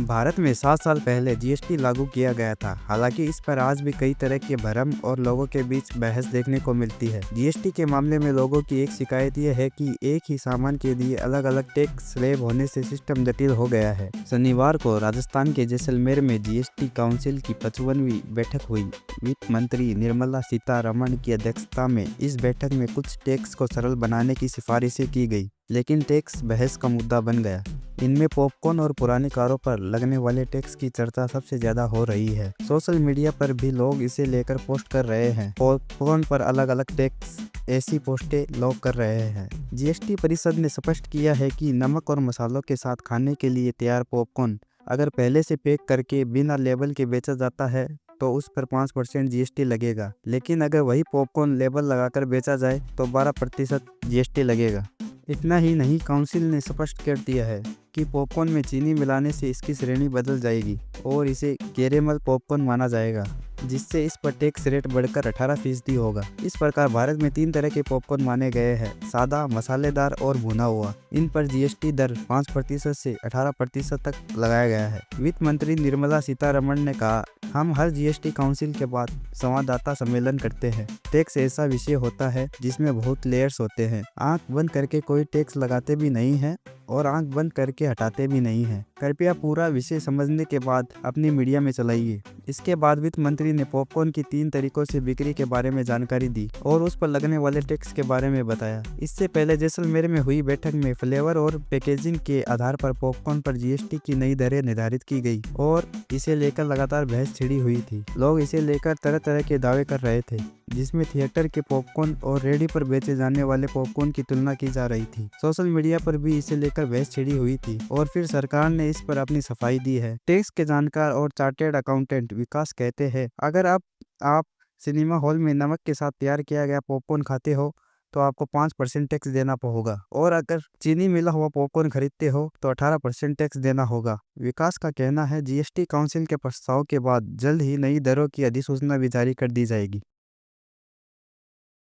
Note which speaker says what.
Speaker 1: भारत में 7 साल पहले जीएसटी लागू किया गया था। हालांकि इस पर आज भी कई तरह के भ्रम और लोगों के बीच बहस देखने को मिलती है। जीएसटी के मामले में लोगों की एक शिकायत यह है कि एक ही सामान के लिए अलग अलग टैक्स स्लैब होने से सिस्टम जटिल हो गया है। शनिवार को राजस्थान के जैसलमेर में जीएसटी काउंसिल की 55वीं बैठक हुई। वित्त मंत्री निर्मला सीतारमण की अध्यक्षता में इस बैठक में कुछ टैक्स को सरल बनाने की सिफारिशें की गई, लेकिन टैक्स बहस का मुद्दा बन गया। इनमें पॉपकॉर्न और पुरानी कारों पर लगने वाले टैक्स की चर्चा सबसे ज्यादा हो रही है। सोशल मीडिया पर भी लोग इसे लेकर पोस्ट कर रहे हैं। पॉपकॉर्न पर अलग अलग टैक्स, ऐसी पोस्टें लोग कर रहे हैं। जीएसटी परिषद ने स्पष्ट किया है कि नमक और मसालों के साथ खाने के लिए तैयार पॉपकॉर्न अगर पहले से पैक करके बिना लेबल के बेचा जाता है तो उस पर 5% जीएसटी लगेगा, लेकिन अगर वही पॉपकॉर्न लेबल लगाकर बेचा जाए तो 12% जीएसटी लगेगा। इतना ही नहीं, काउंसिल ने स्पष्ट कर दिया है कि पॉपकॉर्न में चीनी मिलाने से इसकी श्रेणी बदल जाएगी और इसे कैरेमल पॉपकॉर्न माना जाएगा, जिससे इस पर टैक्स रेट बढ़कर 18% होगा। इस प्रकार भारत में 3 तरह के पॉपकॉर्न माने गए हैं: सादा, मसालेदार और भुना हुआ। इन पर जीएसटी दर 5% से 18% तक लगाया गया है। वित्त मंत्री निर्मला सीतारमण ने कहा, हम हर जीएसटी काउंसिल के बाद संवाददाता सम्मेलन करते हैं। टैक्स ऐसा विषय होता है जिसमें बहुत लेयर्स होते हैं। आंख बंद करके कोई टैक्स लगाते भी नहीं है और आंख बंद करके हटाते भी नहीं है। कृपया पूरा विषय समझने के बाद अपनी मीडिया में चलाइए। इसके बाद वित्त मंत्री ने पॉपकॉर्न की 3 तरीकों से बिक्री के बारे में जानकारी दी और उस पर लगने वाले टैक्स के बारे में बताया। इससे पहले जैसलमेर में हुई बैठक में फ्लेवर और पैकेजिंग के आधार पर पॉपकॉर्न पर जीएसटी की नई दरें निर्धारित की गई और इसे लेकर लगातार बहस छिड़ी हुई थी। लोग इसे लेकर तरह तरह के दावे कर रहे थे, जिसमें थिएटर के पॉपकॉर्न और रेडी पर बेचे जाने वाले पॉपकॉर्न की तुलना की जा रही थी। सोशल मीडिया पर भी इसे लेकर बहस छिड़ी हुई थी और फिर सरकार ने इस पर अपनी सफाई दी है। टैक्स के जानकार और चार्टेड अकाउंटेंट विकास कहते हैं, अगर आप सिनेमा हॉल में नमक के साथ तैयार किया गया पॉपकॉर्न खाते हो तो आपको 5% टैक्स देना होगा, और अगर चीनी मिला हुआ पॉपकॉर्न खरीदते हो तो 18% टैक्स देना होगा। विकास का कहना है, जीएसटी काउंसिल के प्रस्ताव के बाद जल्द ही नई दरों की अधिसूचना भी जारी कर दी जाएगी।